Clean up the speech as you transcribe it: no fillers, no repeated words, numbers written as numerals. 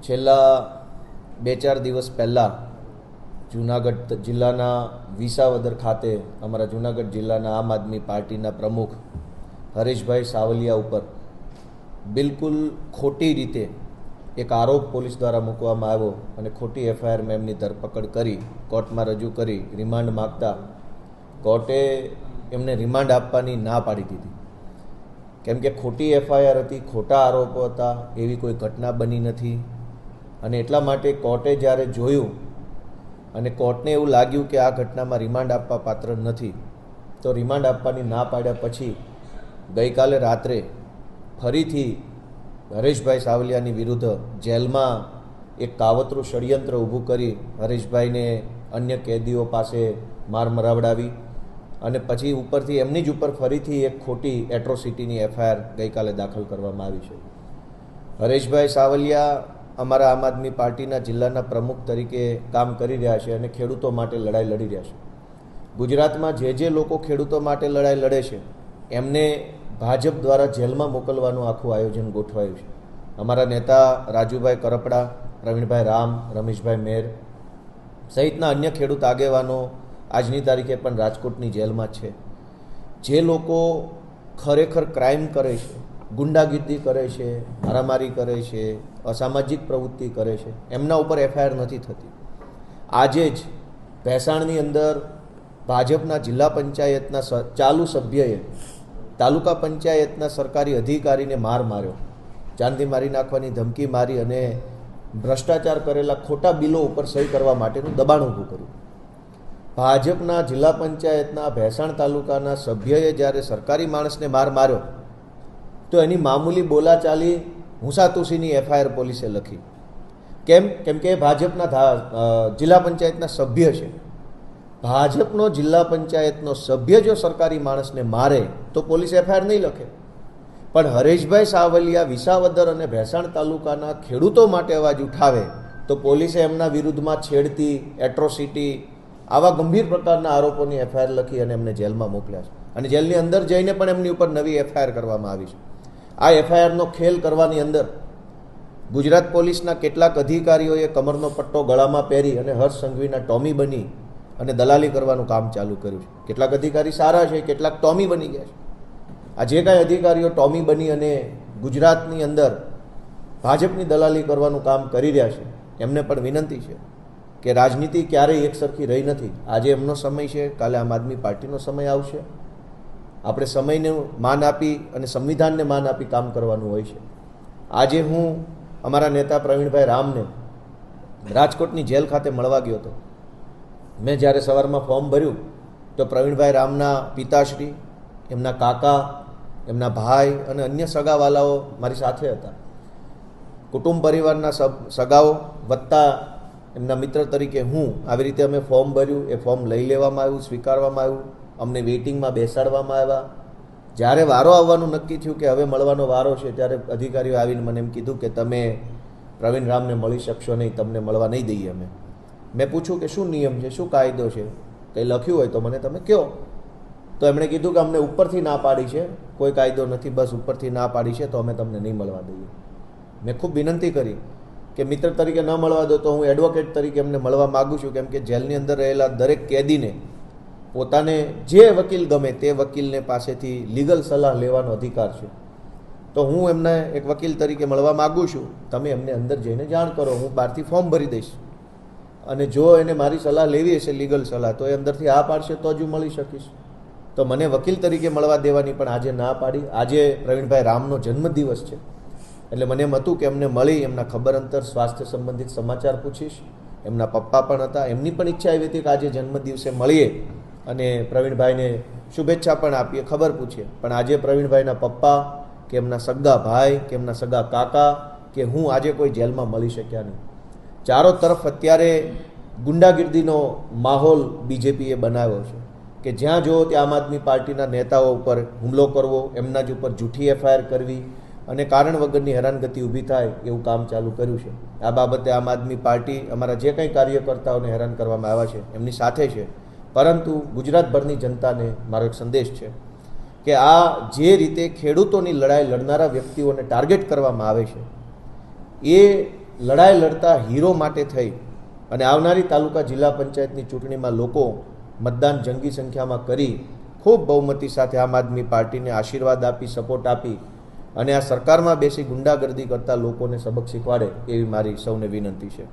છેલ્લા 2-4 દિવસ પહેલાં જૂનાગઢ જિલ્લાના વિસાવદર ખાતે અમારા જૂનાગઢ જિલ્લાના આમ આદમી પાર્ટીના પ્રમુખ હરેશભાઈ સાવલિયા ઉપર બિલકુલ ખોટી રીતે એક આરોપ પોલીસ દ્વારા મૂકવામાં આવ્યો અને ખોટી એફઆઈઆરમાં એમની ધરપકડ કરી કોર્ટમાં રજૂ કરી રિમાન્ડ માગતા કોર્ટે એમને રિમાન્ડ આપવાની ના પાડી દીધી. કેમ કે ખોટી એફઆઈઆર હતી, ખોટા આરોપો હતા, એવી કોઈ ઘટના બની નથી. અને એટલા માટે કોર્ટે જ્યારે જોયું અને કોર્ટને એવું લાગ્યું કે આ ઘટનામાં રિમાન્ડ આપવા પાત્ર નથી, તો રિમાન્ડ આપવાની ના પાડ્યા પછી ગઈકાલે રાત્રે ફરીથી હરેશભાઈ સાવલિયાની વિરુદ્ધ જેલમાં એક કાવતરું ષડયંત્ર ઊભું કરી હરેશભાઈને અન્ય કેદીઓ પાસે માર મરાવડાવી અને પછી ઉપરથી એમની જ ઉપર ફરીથી એક ખોટી એટ્રોસિટીની એફઆઈઆર ગઈકાલે દાખલ કરવામાં આવી છે. હરેશભાઈ સાવલિયા અમારા આમ આદમી પાર્ટીના જિલ્લાના પ્રમુખ તરીકે કામ કરી રહ્યા છે અને ખેડૂતો માટે લડાઈ લડી રહ્યા છે. ગુજરાતમાં જે લોકો ખેડૂતો માટે લડાઈ લડે છે એમને ભાજપ દ્વારા જેલમાં મોકલવાનું આખું આયોજન ગોઠવાયું છે. અમારા નેતા રાજુભાઈ કરપડા, પ્રવીણભાઈ રામ, રમેશભાઈ મેર સહિતના અન્ય ખેડૂત આગેવાનો આજની તારીખે પણ રાજકોટની જેલમાં છે. જે લોકો ખરેખર ક્રાઇમ કરે છે, ગુંડાગીર્દી કરે છે, મારામારી કરે છે, અસામાજિક પ્રવૃત્તિ કરે છે, એમના ઉપર એફઆઈઆર નથી થતી. આજે જ ભેસાણની અંદર ભાજપના જિલ્લા પંચાયતના ચાલુ સભ્યએ તાલુકા પંચાયતના સરકારી અધિકારીને માર માર્યો, જાનથી મારી નાખવાની ધમકી મારી અને ભ્રષ્ટાચાર કરેલા ખોટા બિલો ઉપર સહી કરવા માટેનું દબાણ ઊભું કર્યું. ભાજપના જિલ્લા પંચાયતના ભેસાણ તાલુકાના સભ્યએ જ્યારે સરકારી માણસને માર માર્યો તો એની મામૂલી બોલાચાલી હુંસાતુસીની એફઆઈઆર પોલીસે લખી. કેમ કે ભાજપના જિલ્લા પંચાયતના સભ્ય છે. ભાજપનો જિલ્લા પંચાયતનો સભ્ય જો સરકારી માણસને મારે તો પોલીસ એફઆઈઆર નહીં લખે. પણ હરેશભાઈ સાવલિયા વિસાવદર અને ભેસાણ તાલુકાના ખેડૂતો માટે અવાજ ઉઠાવે તો પોલીસે એમના વિરુદ્ધમાં છેડતી, એટ્રોસિટી આવા ગંભીર પ્રકારના આરોપોની એફઆઈઆર લખી અને એમને જેલમાં મોકલ્યા છે. અને જેલની અંદર જઈને પણ એમની ઉપર નવી એફઆઈઆર કરવામાં આવી છે. આ એફઆઈઆરનો ખેલ કરવાની અંદર ગુજરાત પોલીસના કેટલાક અધિકારીઓએ કમરનો પટ્ટો ગળામાં પહેરી અને હર્ષ સંઘવીના ટોમી બની અને દલાલી કરવાનું કામ ચાલુ કર્યું છે. કેટલાક અધિકારી સારા છે, કેટલાક ટોમી બની ગયા છે. આ જે કાંઈ અધિકારીઓ ટોમી બની અને ગુજરાતની અંદર ભાજપની દલાલી કરવાનું કામ કરી રહ્યા છે એમને પણ વિનંતી છે કે રાજનીતિ ક્યારેય એકસરખી રહી નથી. આજે એમનો સમય છે, કાલે આમ આદમી પાર્ટીનો સમય આવશે. આપણે સમયને માન આપી અને સંવિધાનને માન આપી કામ કરવાનું હોય છે. આજે હું અમારા નેતા પ્રવીણભાઈ રામને રાજકોટની જેલ ખાતે મળવા ગયો હતો. મેં જ્યારે સવારમાં ફોર્મ ભર્યું તો પ્રવીણભાઈ રામના પિતાશ્રી, એમના કાકા, એમના ભાઈ અને અન્ય સગાવાલાઓ મારી સાથે હતા. કુટુંબ પરિવારના સગાઓ વત્તા એમના મિત્ર તરીકે હું આવી રીતે અમે ફોર્મ ભર્યું. એ ફોર્મ લઈ લેવામાં આવ્યું, સ્વીકારવામાં આવ્યું, અમને વેઇટિંગમાં બેસાડવામાં આવ્યા. જ્યારે વારો આવવાનું નક્કી થયું કે હવે મળવાનો વારો છે ત્યારે અધિકારીઓ આવીને મને એમ કીધું કે તમે પ્રવીણ રામને મળી શકશો નહીં, તમને મળવા નહીં દઈએ અમે. મેં પૂછ્યું કે શું નિયમ છે, શું કાયદો છે, કંઈ લખ્યું હોય તો મને તમે કહો. તો એમણે કીધું કે અમને ઉપરથી ના પાડી છે, કોઈ કાયદો નથી, બસ ઉપરથી ના પાડી છે તો અમે તમને નહીં મળવા દઈએ. મેં ખૂબ વિનંતી કરી કે મિત્ર તરીકે ન મળવા દો તો હું એડવોકેટ તરીકે એમને મળવા માગું છું. કેમ કે જેલની અંદર રહેલા દરેક કેદીને પોતાને જે વકીલ ગમે તે વકીલને પાસેથી લીગલ સલાહ લેવાનો અધિકાર છે. તો હું એમને એક વકીલ તરીકે મળવા માગું છું. તમે એમને અંદર જઈને જાણ કરો, હું બહારથી ફોર્મ ભરી દઈશ. અને જો એને મારી સલાહ લેવી હશે, લીગલ સલાહ, તો એ અંદરથી આ પાડશે તો જ હું મળી શકીશ. તો મને વકીલ તરીકે મળવા દેવાની પણ આજે ના પાડી. આજે પ્રવીણભાઈ રામનો જન્મદિવસ છે એટલે મને એમ હતું કે એમને મળી એમના ખબર અંતર, સ્વાસ્થ્ય સંબંધિત સમાચાર પૂછીશ. એમના પપ્પા પણ હતા, એમની પણ ઈચ્છા એવી હતી કે આજે જન્મદિવસે મળીએ અને પ્રવીણભાઈને શુભેચ્છા પણ આપીએ, ખબર પૂછીએ. પણ આજે પ્રવીણભાઈના પપ્પા કે એમના સગા ભાઈ કે એમના સગા કાકા કે હું આજે કોઈ જેલમાં મળી શક્યા નહીં. ચારો તરફ અત્યારે ગુંડાગીર્દીનો માહોલ બીજેપીએ બનાવ્યો છે કે જ્યાં જુઓ ત્યાં આમ આદમી પાર્ટીના નેતાઓ ઉપર હુમલો કરવો, એમના જ ઉપર જૂઠી એફઆઈઆર કરવી અને કારણ વગરની હેરાનગતિ ઊભી થાય એવું કામ ચાલુ કર્યું છે. આ બાબતે આમ આદમી પાર્ટી અમારા જે કંઈ કાર્યકર્તાઓને હેરાન કરવામાં આવ્યા છે એમની સાથે છે. પરંતુ ગુજરાતભરની જનતાને મારો એક સંદેશ છે કે આ જે રીતે ખેડૂતોની લડાઈ લડનારા વ્યક્તિઓને ટાર્ગેટ કરવામાં આવે છે એ લડાઈ લડતા હીરો માટે થઈ અને આવનારી તાલુકા જિલ્લા પંચાયતની ચૂંટણીમાં લોકો મતદાન જંગી સંખ્યામાં કરી ખૂબ બહુમતી સાથે આમ આદમી પાર્ટીને આશીર્વાદ આપી, સપોર્ટ આપી અને આ સરકારમાં બેસી ગુંડાગર્દી કરતા લોકોને સબક શીખવાડે એવી મારી સૌને વિનંતી છે.